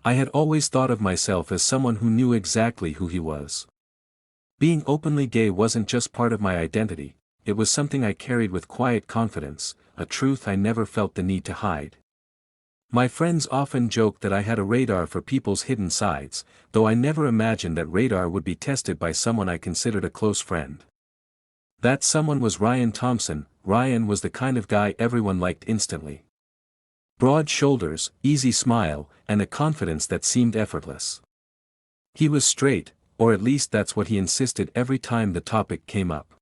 I had always thought of myself as someone who knew exactly who he was. Being openly gay wasn't just part of my identity, it was something I carried with quiet confidence, a truth I never felt the need to hide. My friends often joked that I had a radar for people's hidden sides, though I never imagined that radar would be tested by someone I considered a close friend. That someone was Ryan Thompson. Ryan was the kind of guy everyone liked instantly. Broad shoulders, easy smile, and a confidence that seemed effortless. He was straight, or at least that's what he insisted every time the topic came up.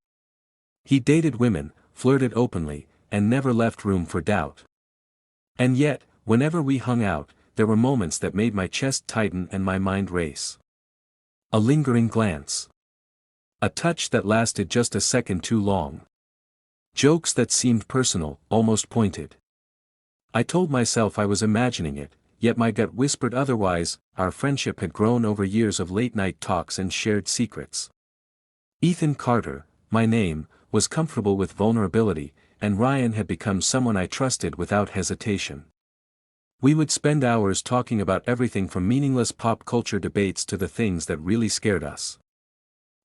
He dated women, flirted openly, and never left room for doubt. And yet, whenever we hung out, there were moments that made my chest tighten and my mind race. A lingering glance. A touch that lasted just a second too long. Jokes that seemed personal, almost pointed. I told myself I was imagining it, yet my gut whispered otherwise. Our friendship had grown over years of late-night talks and shared secrets. Ethan Carter, my name, was comfortable with vulnerability, and Ryan had become someone I trusted without hesitation. We would spend hours talking about everything from meaningless pop culture debates to the things that really scared us.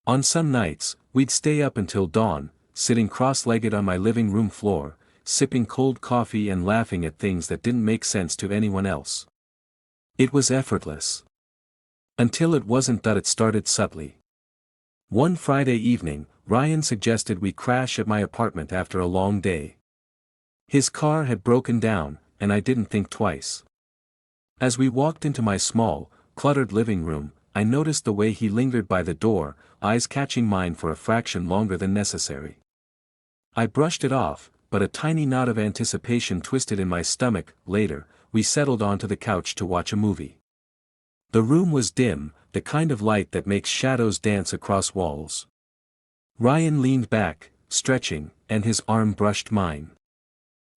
On some nights, we'd stay up until dawn, sitting cross-legged on my living room floor, sipping cold coffee and laughing at things that didn't make sense to anyone else. It was effortless. Until it wasn't. That it started subtly. One Friday evening, Ryan suggested we crash at my apartment after a long day. His car had broken down, and I didn't think twice. As we walked into my small, cluttered living room, I noticed the way he lingered by the door, eyes catching mine for a fraction longer than necessary. I brushed it off, but a tiny knot of anticipation twisted in my stomach. Later, we settled onto the couch to watch a movie. The room was dim, the kind of light that makes shadows dance across walls. Ryan leaned back, stretching, and his arm brushed mine.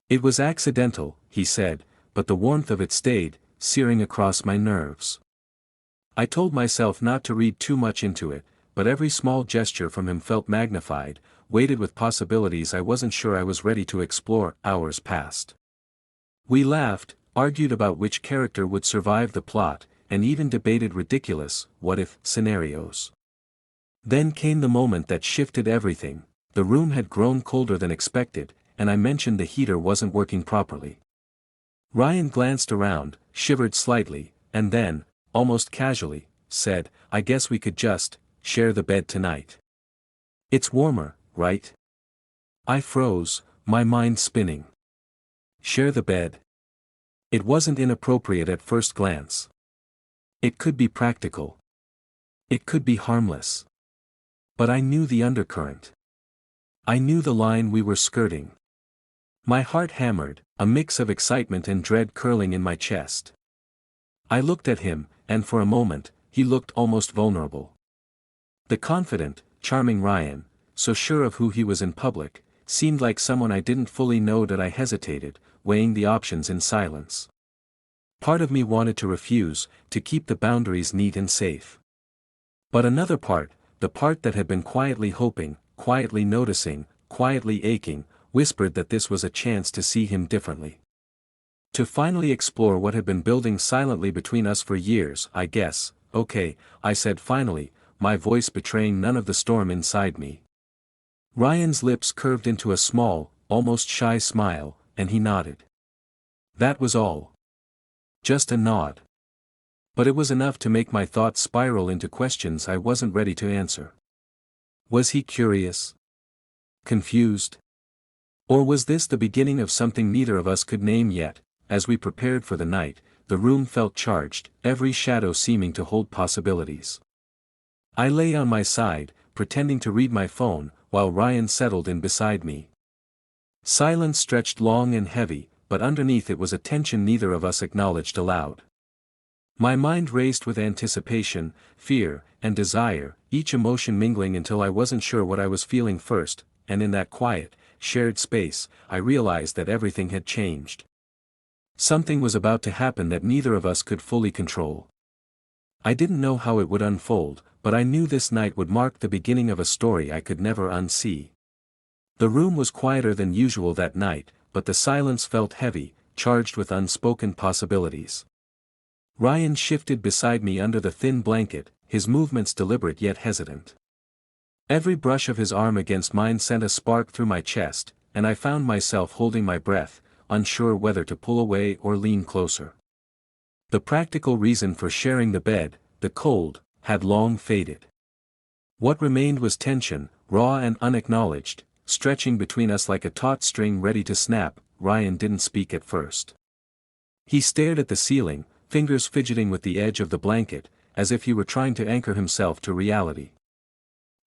"It was accidental," he said, but the warmth of it stayed, searing across my nerves. I told myself not to read too much into it, but every small gesture from him felt magnified, weighted with possibilities I wasn't sure I was ready to explore. Hours passed. We laughed, argued about which character would survive the plot, and even debated ridiculous, what-if, scenarios. Then came the moment that shifted everything. The room had grown colder than expected, and I mentioned the heater wasn't working properly. Ryan glanced around, shivered slightly, and then, almost casually, said, "I guess we could just share the bed tonight. It's warmer, right?" I froze, my mind spinning. Share the bed? It wasn't inappropriate at first glance. It could be practical. It could be harmless. But I knew the undercurrent. I knew the line we were skirting. My heart hammered, a mix of excitement and dread curling in my chest. I looked at him, and for a moment, he looked almost vulnerable. The confident, charming Ryan, so sure of who he was in public, seemed like someone I didn't fully know. That I hesitated, weighing the options in silence. Part of me wanted to refuse, to keep the boundaries neat and safe. But another part, the part that had been quietly hoping, quietly noticing, quietly aching, whispered that this was a chance to see him differently. To finally explore what had been building silently between us for years. "I guess, okay," I said finally, my voice betraying none of the storm inside me. Ryan's lips curved into a small, almost shy smile, and he nodded. That was all. Just a nod. But it was enough to make my thoughts spiral into questions I wasn't ready to answer. Was he curious? Confused? Or was this the beginning of something neither of us could name yet? As we prepared for the night, the room felt charged, every shadow seeming to hold possibilities. I lay on my side, pretending to read my phone, while Ryan settled in beside me. Silence stretched long and heavy, but underneath it was a tension neither of us acknowledged aloud. My mind raced with anticipation, fear, and desire, each emotion mingling until I wasn't sure what I was feeling first, and in that quiet, shared space, I realized that everything had changed. Something was about to happen that neither of us could fully control. I didn't know how it would unfold, but I knew this night would mark the beginning of a story I could never unsee. The room was quieter than usual that night, but the silence felt heavy, charged with unspoken possibilities. Ryan shifted beside me under the thin blanket, his movements deliberate yet hesitant. Every brush of his arm against mine sent a spark through my chest, and I found myself holding my breath, unsure whether to pull away or lean closer. The practical reason for sharing the bed, the cold, had long faded. What remained was tension, raw and unacknowledged, stretching between us like a taut string ready to snap. Ryan didn't speak at first. He stared at the ceiling, fingers fidgeting with the edge of the blanket, as if he were trying to anchor himself to reality.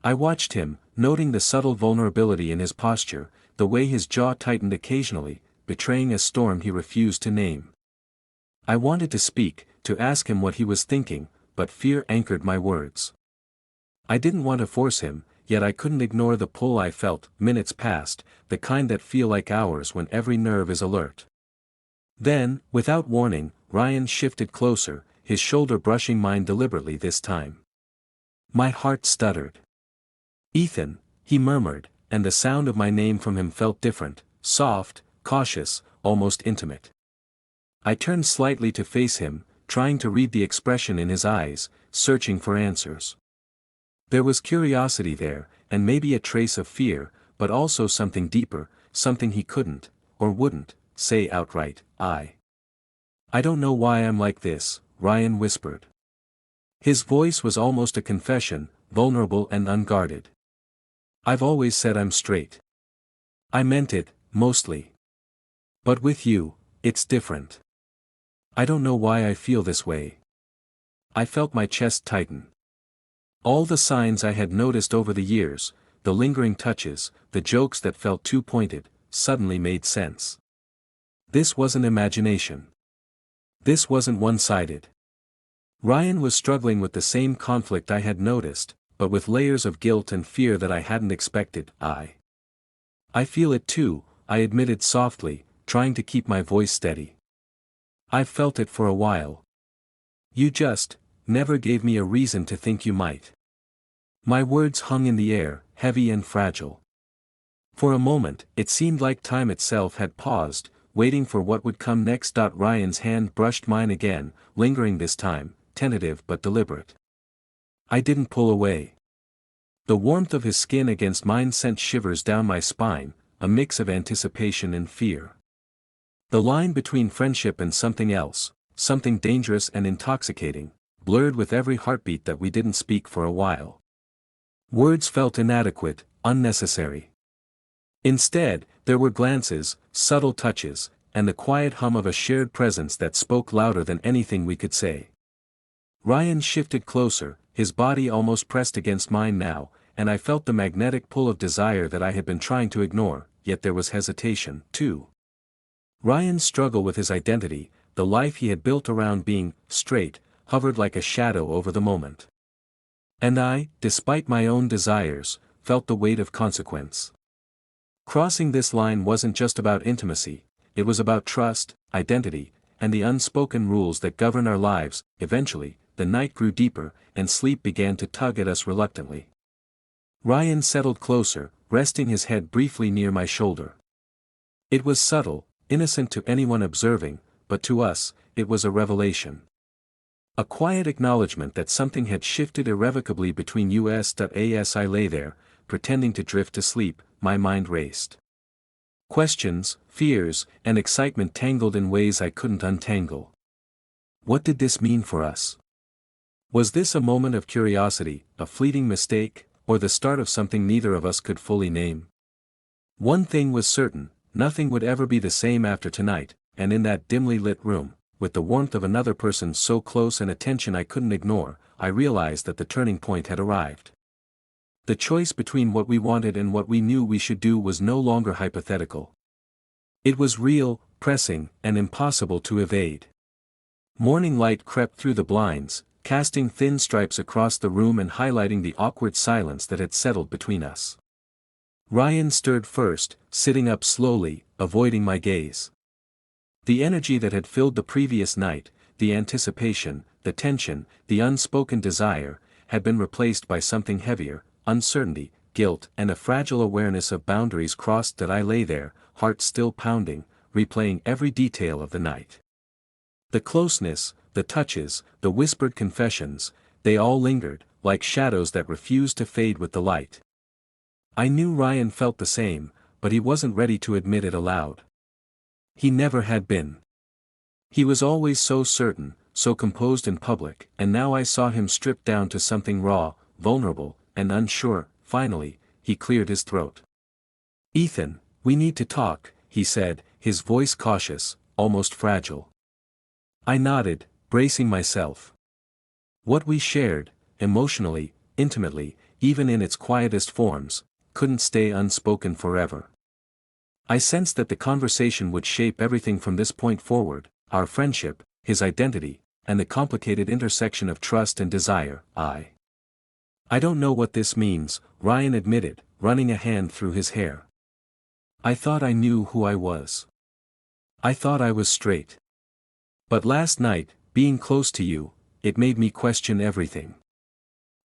I watched him, noting the subtle vulnerability in his posture, the way his jaw tightened occasionally, betraying a storm he refused to name. I wanted to speak, to ask him what he was thinking, but fear anchored my words. I didn't want to force him, yet I couldn't ignore the pull I felt. Minutes passed, the kind that feel like hours when every nerve is alert. Then, without warning, Ryan shifted closer, his shoulder brushing mine deliberately this time. My heart stuttered. "Ethan," he murmured, and the sound of my name from him felt different, soft, cautious, almost intimate. I turned slightly to face him, trying to read the expression in his eyes, searching for answers. There was curiosity there, and maybe a trace of fear, but also something deeper, something he couldn't, or wouldn't, say outright. I don't know why I'm like this," Ryan whispered. His voice was almost a confession, vulnerable and unguarded. "I've always said I'm straight. I meant it, mostly. But with you, it's different. I don't know why I feel this way." I felt my chest tighten. All the signs I had noticed over the years, the lingering touches, the jokes that felt too pointed, suddenly made sense. This wasn't imagination. This wasn't one-sided. Ryan was struggling with the same conflict I had noticed, but with layers of guilt and fear that I hadn't expected. I feel it too," I admitted softly, trying to keep my voice steady. "I've felt it for a while. You just never gave me a reason to think you might." My words hung in the air, heavy and fragile. For a moment, it seemed like time itself had paused, waiting for what would come next. Ryan's hand brushed mine again, lingering this time, tentative but deliberate. I didn't pull away. The warmth of his skin against mine sent shivers down my spine, a mix of anticipation and fear. The line between friendship and something else, something dangerous and intoxicating, blurred with every heartbeat that we didn't speak for a while. Words felt inadequate, unnecessary. Instead, there were glances, subtle touches, and the quiet hum of a shared presence that spoke louder than anything we could say. Ryan shifted closer, his body almost pressed against mine now, and I felt the magnetic pull of desire that I had been trying to ignore, yet there was hesitation, too. Ryan's struggle with his identity, the life he had built around being straight, hovered like a shadow over the moment. And I, despite my own desires, felt the weight of consequence. Crossing this line wasn't just about intimacy, it was about trust, identity, and the unspoken rules that govern our lives. Eventually, the night grew deeper, and sleep began to tug at us reluctantly. Ryan settled closer, resting his head briefly near my shoulder. It was subtle, innocent to anyone observing, but to us, it was a revelation. A quiet acknowledgement that something had shifted irrevocably between us. As I lay there, pretending to drift to sleep, my mind raced. Questions, fears, and excitement tangled in ways I couldn't untangle. What did this mean for us? Was this a moment of curiosity, a fleeting mistake, or the start of something neither of us could fully name? One thing was certain, nothing would ever be the same after tonight, and in that dimly lit room, with the warmth of another person so close and attention I couldn't ignore, I realized that the turning point had arrived. The choice between what we wanted and what we knew we should do was no longer hypothetical. It was real, pressing, and impossible to evade. Morning light crept through the blinds, casting thin stripes across the room and highlighting the awkward silence that had settled between us. Ryan stirred first, sitting up slowly, avoiding my gaze. The energy that had filled the previous night, the anticipation, the tension, the unspoken desire, had been replaced by something heavier, uncertainty, guilt, and a fragile awareness of boundaries crossed. I lay there, heart still pounding, replaying every detail of the night. The closeness, the touches, the whispered confessions, they all lingered, like shadows that refused to fade with the light. I knew Ryan felt the same, but he wasn't ready to admit it aloud. He never had been. He was always so certain, so composed in public, and now I saw him stripped down to something raw, vulnerable, and unsure. Finally, he cleared his throat. "Ethan, we need to talk," he said, his voice cautious, almost fragile. I nodded, bracing myself. What we shared, emotionally, intimately, even in its quietest forms, couldn't stay unspoken forever. I sensed that the conversation would shape everything from this point forward, our friendship, his identity, and the complicated intersection of trust and desire. I don't know what this means," Ryan admitted, running a hand through his hair. "I thought I knew who I was. I thought I was straight. But last night, being close to you, it made me question everything."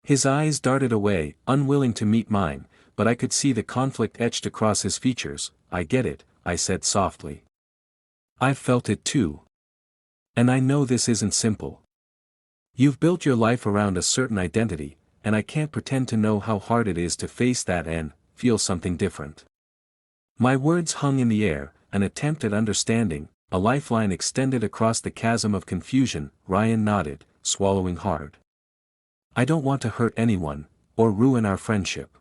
His eyes darted away, unwilling to meet mine, but I could see the conflict etched across his features. "I get it," I said softly. "I've felt it too. And I know this isn't simple. You've built your life around a certain identity, and I can't pretend to know how hard it is to face that and feel something different." My words hung in the air, an attempt at understanding, a lifeline extended across the chasm of confusion. Ryan nodded, swallowing hard. "I don't want to hurt anyone, or ruin our friendship.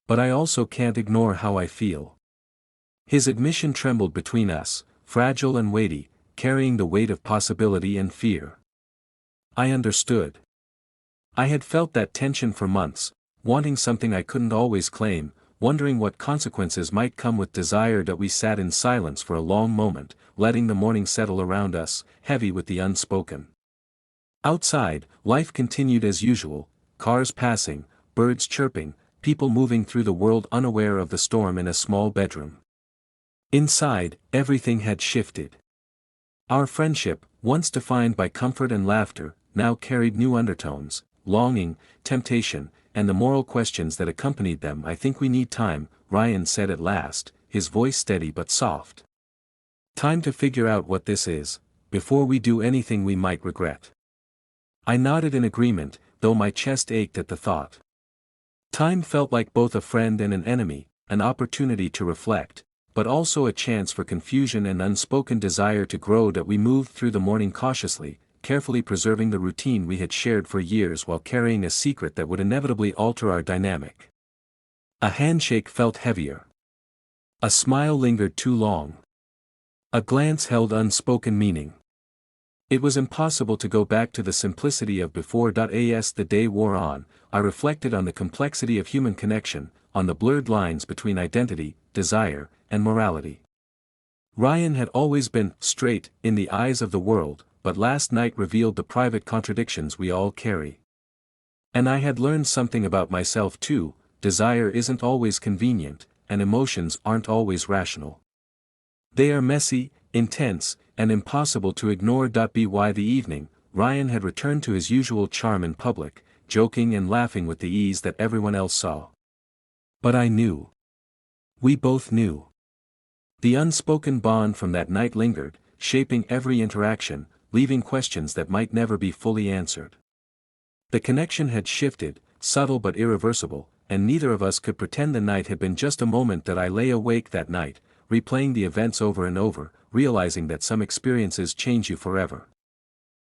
But I also can't ignore how I feel." His admission trembled between us, fragile and weighty, carrying the weight of possibility and fear. I understood. I had felt that tension for months, wanting something I couldn't always claim, wondering what consequences might come with desire. That we sat in silence for a long moment, letting the morning settle around us, heavy with the unspoken. Outside, life continued as usual, cars passing, birds chirping, people moving through the world unaware of the storm in a small bedroom. Inside, everything had shifted. Our friendship, once defined by comfort and laughter, now carried new undertones, longing, temptation, and the moral questions that accompanied them. "I think we need time," Ryan said at last, his voice steady but soft. "Time to figure out what this is, before we do anything we might regret." I nodded in agreement, though my chest ached at the thought. Time felt like both a friend and an enemy, an opportunity to reflect, but also a chance for confusion and unspoken desire to grow. That we moved through the morning cautiously, carefully preserving the routine we had shared for years while carrying a secret that would inevitably alter our dynamic. A handshake felt heavier. A smile lingered too long. A glance held unspoken meaning. It was impossible to go back to the simplicity of before. As the day wore on, I reflected on the complexity of human connection, on the blurred lines between identity, desire, and morality. Ryan had always been straight in the eyes of the world, but last night revealed the private contradictions we all carry. And I had learned something about myself too. Desire isn't always convenient, and emotions aren't always rational. They are messy, intense, and impossible to ignore. By the evening, Ryan had returned to his usual charm in public, joking and laughing with the ease that everyone else saw. But I knew. We both knew. The unspoken bond from that night lingered, shaping every interaction, leaving questions that might never be fully answered. The connection had shifted, subtle but irreversible, and neither of us could pretend the night had been just a moment. That I lay awake that night, replaying the events over and over, realizing that some experiences change you forever.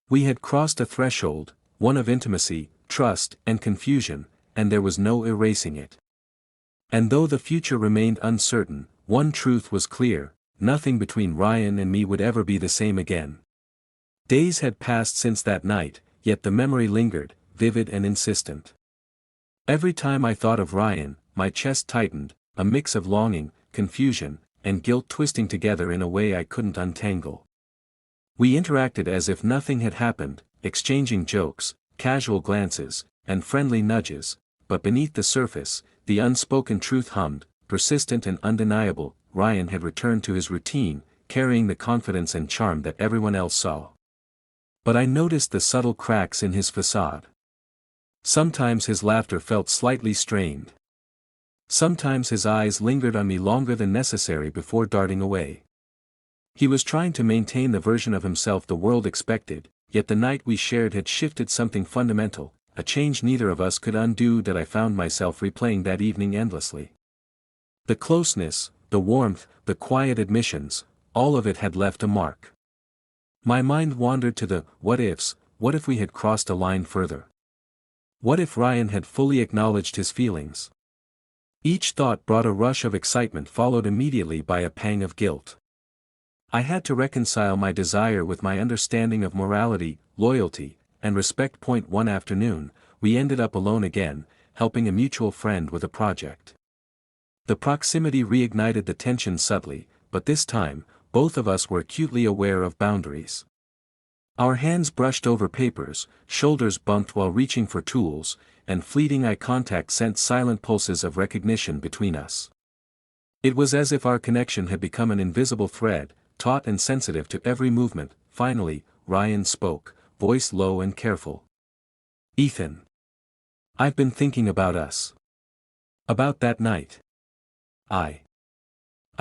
We had crossed a threshold, one of intimacy, trust, and confusion, and there was no erasing it. And though the future remained uncertain, one truth was clear: nothing between Ryan and me would ever be the same again. Days had passed since that night, yet the memory lingered, vivid and insistent. Every time I thought of Ryan, my chest tightened, a mix of longing, confusion, and guilt twisting together in a way I couldn't untangle. We interacted as if nothing had happened, exchanging jokes, casual glances, and friendly nudges, but beneath the surface, the unspoken truth hummed, persistent and undeniable. Ryan had returned to his routine, carrying the confidence and charm that everyone else saw. But I noticed the subtle cracks in his facade. Sometimes his laughter felt slightly strained. Sometimes his eyes lingered on me longer than necessary before darting away. He was trying to maintain the version of himself the world expected, yet the night we shared had shifted something fundamental, a change neither of us could undo that I found myself replaying that evening endlessly. The closeness, the warmth, the quiet admissions, all of it had left a mark. My mind wandered to the what-ifs. What if we had crossed a line further? What if Ryan had fully acknowledged his feelings? Each thought brought a rush of excitement followed immediately by a pang of guilt. I had to reconcile my desire with my understanding of morality, loyalty, and respect. One afternoon, we ended up alone again, helping a mutual friend with a project. The proximity reignited the tension subtly, but this time, both of us were acutely aware of boundaries. Our hands brushed over papers, shoulders bumped while reaching for tools, and fleeting eye contact sent silent pulses of recognition between us. It was as if our connection had become an invisible thread, taut and sensitive to every movement. Finally, Ryan spoke, voice low and careful. "Ethan. I've been thinking about us. About that night. I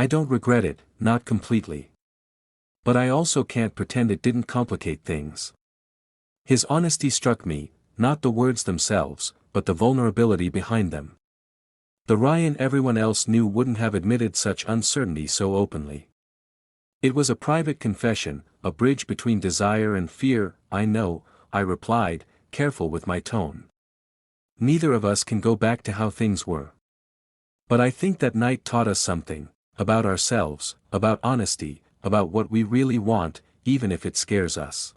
don't regret it, not completely. But I also can't pretend it didn't complicate things." His honesty struck me, not the words themselves, but the vulnerability behind them. The Ryan everyone else knew wouldn't have admitted such uncertainty so openly. It was a private confession, a bridge between desire and fear. "I know," I replied, careful with my tone. "Neither of us can go back to how things were. But I think that night taught us something, about ourselves, about honesty, about what we really want, even if it scares us."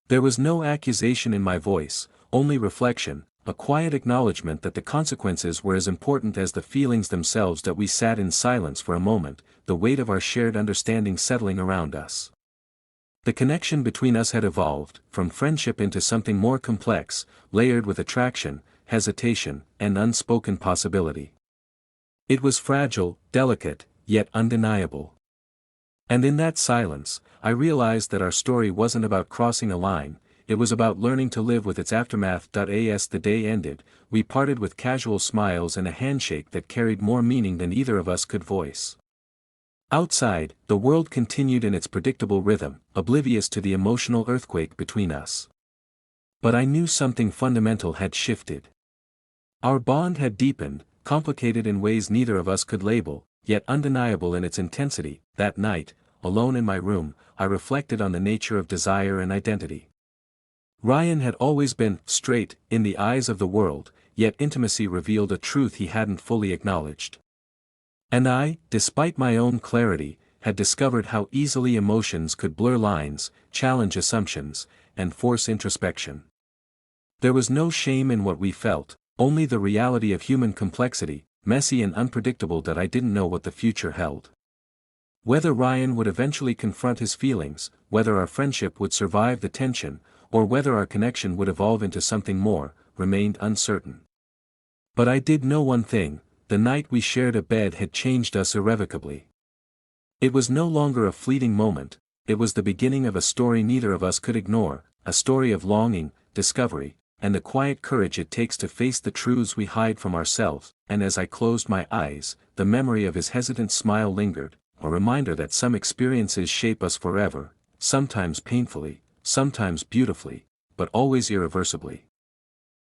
There was no accusation in my voice, only reflection, a quiet acknowledgement that the consequences were as important as the feelings themselves. That we sat in silence for a moment, the weight of our shared understanding settling around us. The connection between us had evolved, from friendship into something more complex, layered with attraction, hesitation, and unspoken possibility. It was fragile, delicate, yet undeniable. And in that silence, I realized that our story wasn't about crossing a line, it was about learning to live with its aftermath. As the day ended, we parted with casual smiles and a handshake that carried more meaning than either of us could voice. Outside, the world continued in its predictable rhythm, oblivious to the emotional earthquake between us. But I knew something fundamental had shifted. Our bond had deepened, complicated in ways neither of us could label, yet undeniable in its intensity. That night, alone in my room, I reflected on the nature of desire and identity. Ryan had always been straight in the eyes of the world, yet intimacy revealed a truth he hadn't fully acknowledged. And I, despite my own clarity, had discovered how easily emotions could blur lines, challenge assumptions, and force introspection. There was no shame in what we felt, only the reality of human complexity, messy and unpredictable. That I didn't know what the future held. Whether Ryan would eventually confront his feelings, whether our friendship would survive the tension, or whether our connection would evolve into something more, remained uncertain. But I did know one thing: the night we shared a bed had changed us irrevocably. It was no longer a fleeting moment, it was the beginning of a story neither of us could ignore, a story of longing, discovery, and the quiet courage it takes to face the truths we hide from ourselves. And as I closed my eyes, the memory of his hesitant smile lingered, a reminder that some experiences shape us forever, sometimes painfully, sometimes beautifully, but always irreversibly.